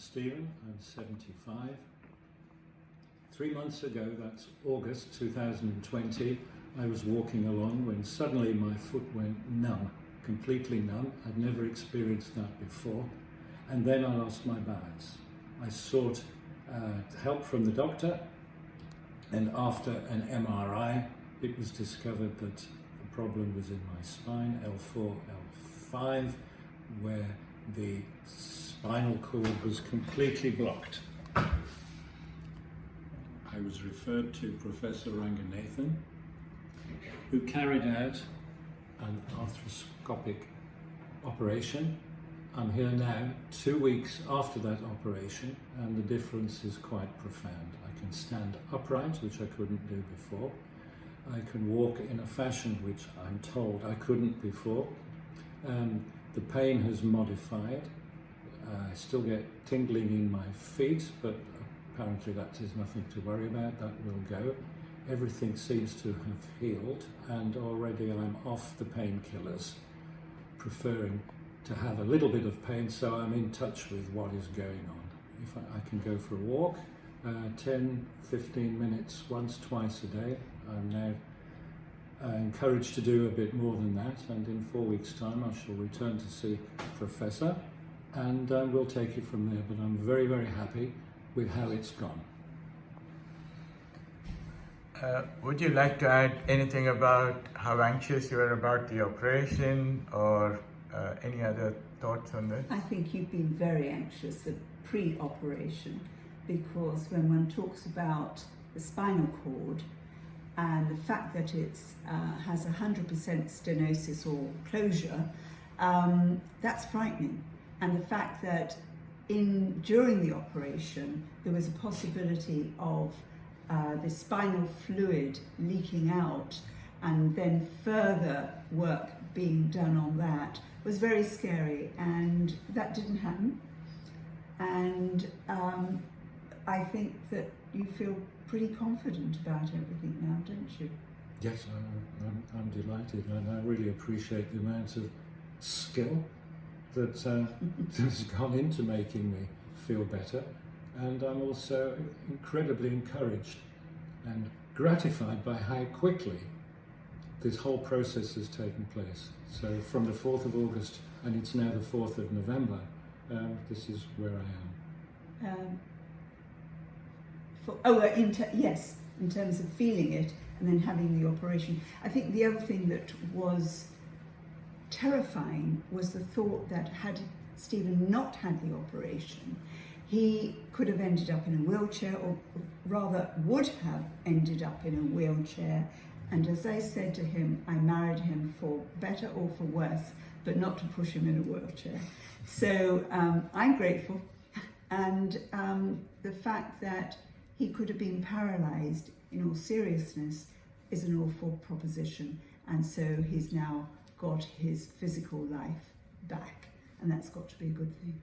Stephen, I'm 75. 3 months ago, that's August 2020, I was walking along when suddenly my foot went numb, completely numb. I'd never experienced that before. And then I lost my balance. I sought help from the doctor, and after an MRI, it was discovered that the problem was in my spine, L4, L5, where the spinal cord was completely blocked. I was referred to Professor Ranganathan, who carried out an arthroscopic operation. I'm here now 2 weeks after that operation, and the difference is quite profound. I can stand upright, which I couldn't do before. I can walk in a fashion which I'm told I couldn't before. The pain has modified. I still get tingling in my feet, but apparently that is nothing to worry about. That will go. Everything seems to have healed, and already I'm off the painkillers, preferring to have a little bit of pain so I'm in touch with what is going on. If I can go for a walk, 10-15 minutes once, twice a day. I'm now encouraged to do a bit more than that, and in 4 weeks' time I shall return to see Professor, and we'll take it from there. But I'm very, very happy with how it's gone. Would you like to add anything about how anxious you are about the operation, or any other thoughts on this? I think you've been very anxious at pre-operation, because when one talks about the spinal cord and the fact that it has 100% stenosis or closure, that's frightening. And the fact that during the operation there was a possibility of the spinal fluid leaking out, and then further work being done on that was very scary, and that didn't happen. And I think that you feel pretty confident about everything now, don't you? Yes, I'm delighted, and I really appreciate the amount of skill that has gone into making me feel better. And I'm also incredibly encouraged and gratified by how quickly this whole process has taken place. So from the 4th of August, and it's now the 4th of November, this is where I am. Yes, in terms of feeling it and then having the operation. I think the other thing that was terrifying was the thought that had Stephen not had the operation, he could have ended up in a wheelchair, or rather would have ended up in a wheelchair. And as I said to him, I married him for better or for worse, but not to push him in a wheelchair. So I'm grateful. And the fact that he could have been paralysed in all seriousness is an awful proposition. And so he's now got his physical life back, and that's got to be a good thing.